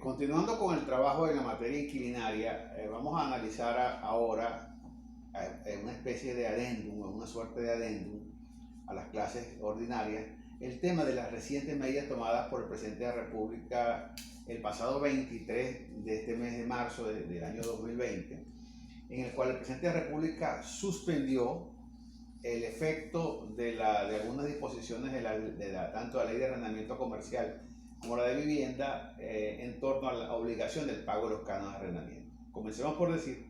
Continuando con el trabajo de la materia inquilinaria, vamos a analizar ahora una especie de adendum, una suerte de adendum a las clases ordinarias, el tema de las recientes medidas tomadas por el presidente de la República el pasado 23 de este mes de marzo del año 2020, en el cual el presidente de la República suspendió el efecto de algunas disposiciones tanto de la ley de arrendamiento comercial como la de vivienda en torno a la obligación del pago de los cánones de arrendamiento. Comencemos por decir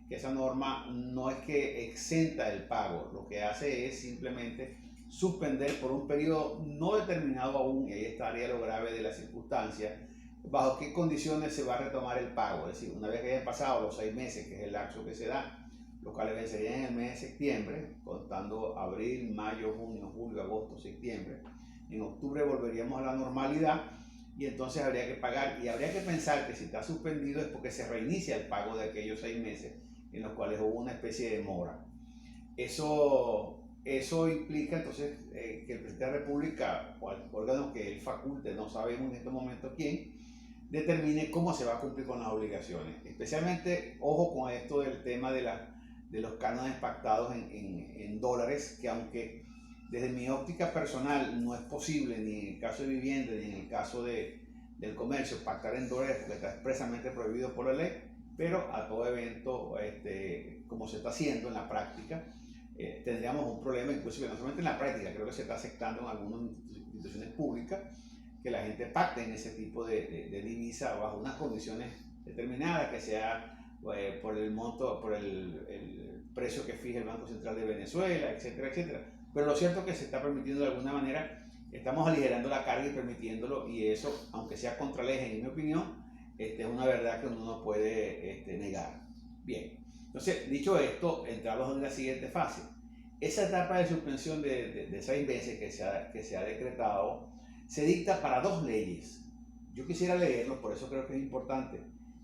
que esa norma no es que exenta el pago, lo que hace es simplemente suspender por un periodo no determinado aún, y ahí estaría lo grave de la circunstancia, bajo qué condiciones se va a retomar el pago. Es decir, una vez que hayan pasado los 6 meses, que es el lapso que se da, los cuales vencerían en el mes de septiembre, contando abril, mayo, junio, julio, agosto, septiembre. En octubre volveríamos a la normalidad y entonces habría que pagar, y habría que pensar que si está suspendido es porque se reinicia el pago de aquellos 6 meses en los cuales hubo una especie de demora. Eso implica entonces que el presidente de la República, o el órgano que él faculte, no sabemos en este momento quién, determine cómo se va a cumplir con las obligaciones. Especialmente, ojo con esto del tema de los cánones pactados en dólares, que aunque desde mi óptica personal no es posible, ni en el caso de vivienda, ni en el caso del comercio, pactar en dólares porque está expresamente prohibido por la ley, pero a todo evento, como se está haciendo en la práctica, tendríamos un problema, inclusive no solamente en la práctica, creo que se está aceptando en algunas instituciones públicas que la gente pacte en ese tipo de divisa bajo unas condiciones determinadas, que sea por el monto, por el precio que fija el Banco Central de Venezuela, etcétera, etcétera. Pero lo cierto es que se está permitiendo de alguna manera, estamos aligerando la carga y permitiéndolo, y eso, aunque sea contra la ley, en mi opinión, es una verdad que uno no puede negar. Bien, entonces, dicho esto, entramos en la siguiente fase. Esa etapa de suspensión de 6 meses que se ha decretado se dicta para 2 leyes. Yo quisiera leerlo, por eso creo que es importante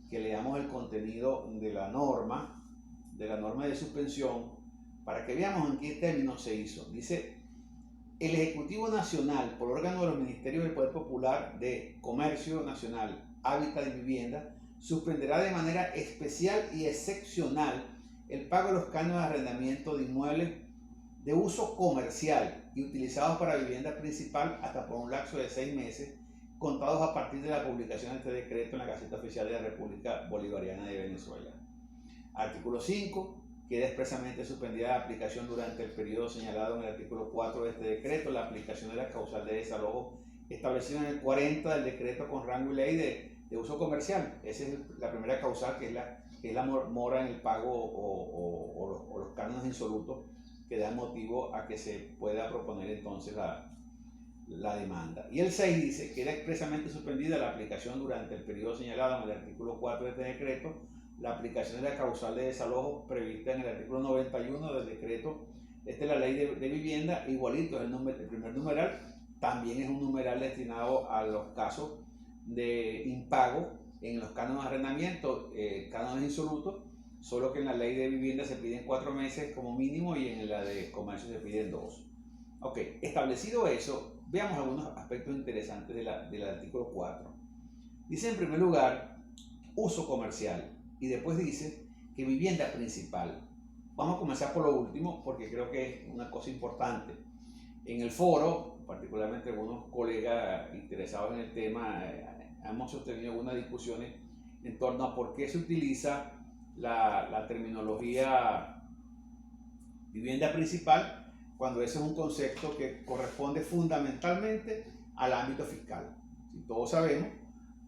que leamos el contenido de la norma de suspensión, para que veamos en qué términos se hizo. Dice: el Ejecutivo Nacional, por órgano de los Ministerios del Poder Popular de Comercio Nacional, Hábitat y Vivienda, suspenderá de manera especial y excepcional el pago de los cánones de arrendamiento de inmuebles de uso comercial y utilizados para vivienda principal hasta por un lapso de 6 meses, contados a partir de la publicación de este decreto en la Gaceta Oficial de la República Bolivariana de Venezuela. Artículo 5. Queda expresamente suspendida la aplicación durante el periodo señalado en el artículo 4 de este decreto, la aplicación de la causal de desalojo establecida en el 40 del decreto con rango y ley de uso comercial. Esa es la primera causal, que es la mora en el pago o los cánones insolutos que dan motivo a que se pueda proponer entonces la demanda. Y el 6 dice: queda expresamente suspendida la aplicación durante el periodo señalado en el artículo 4 de este decreto, la aplicación de la causal de desalojo prevista en el artículo 91 del decreto. Esta es la ley de vivienda, igualito es el primer numeral, también es un numeral destinado a los casos de impago en los cánones de arrendamiento, cánones insolutos, solo que en la ley de vivienda se piden 4 meses como mínimo y en la de comercio se piden 2. Ok, establecido eso, veamos algunos aspectos interesantes del artículo 4. Dice en primer lugar uso comercial, y después dice que vivienda principal. Vamos a comenzar por lo último porque creo que es una cosa importante. En el foro, particularmente algunos colegas interesados en el tema, hemos sostenido algunas discusiones en torno a por qué se utiliza la terminología vivienda principal cuando ese es un concepto que corresponde fundamentalmente al ámbito fiscal. Si todos sabemos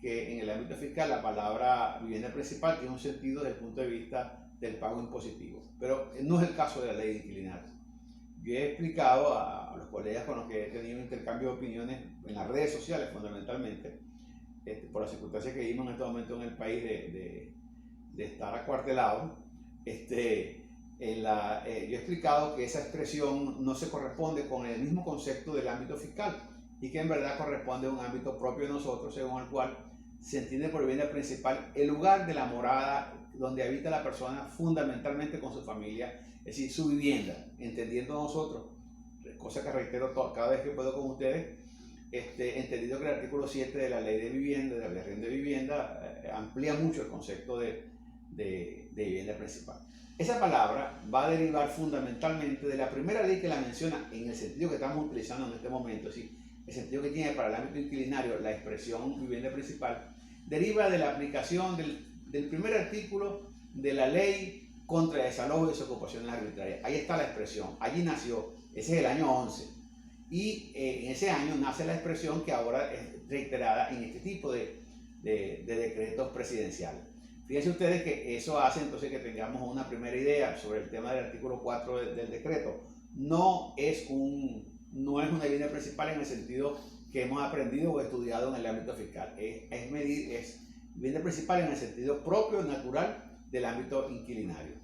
que en el ámbito fiscal la palabra vivienda principal tiene un sentido desde el punto de vista del pago impositivo, pero no es el caso de la ley de inquilinato. Yo he explicado a los colegas con los que he tenido un intercambio de opiniones en las redes sociales fundamentalmente, por las circunstancias que vivimos en este momento en el país de estar acuartelado, yo he explicado que esa expresión no se corresponde con el mismo concepto del ámbito fiscal y que en verdad corresponde a un ámbito propio de nosotros, según el cual se entiende por vivienda principal el lugar de la morada donde habita la persona fundamentalmente con su familia, es decir, su vivienda, entendiendo nosotros, cosa que reitero cada vez que puedo con ustedes, entendido que el artículo 7 de la ley de vivienda, de la arriendo de vivienda, amplía mucho el concepto de vivienda principal. Esa palabra va a derivar fundamentalmente de la primera ley que la menciona en el sentido que estamos utilizando en este momento, es decir, el sentido que tiene para el ámbito inquilinario la expresión vivienda principal, deriva de la aplicación del primer artículo de la ley contra el desalojo y desocupación arbitraria. Ahí está la expresión, allí nació, ese es el año 11. Y en ese año nace la expresión que ahora es reiterada en este tipo de decretos presidenciales. Fíjense ustedes que eso hace entonces que tengamos una primera idea sobre el tema del artículo 4 del decreto. No es una vivienda principal en el sentido que hemos aprendido o estudiado en el ámbito fiscal. Es vivienda principal en el sentido propio, natural del ámbito inquilinario.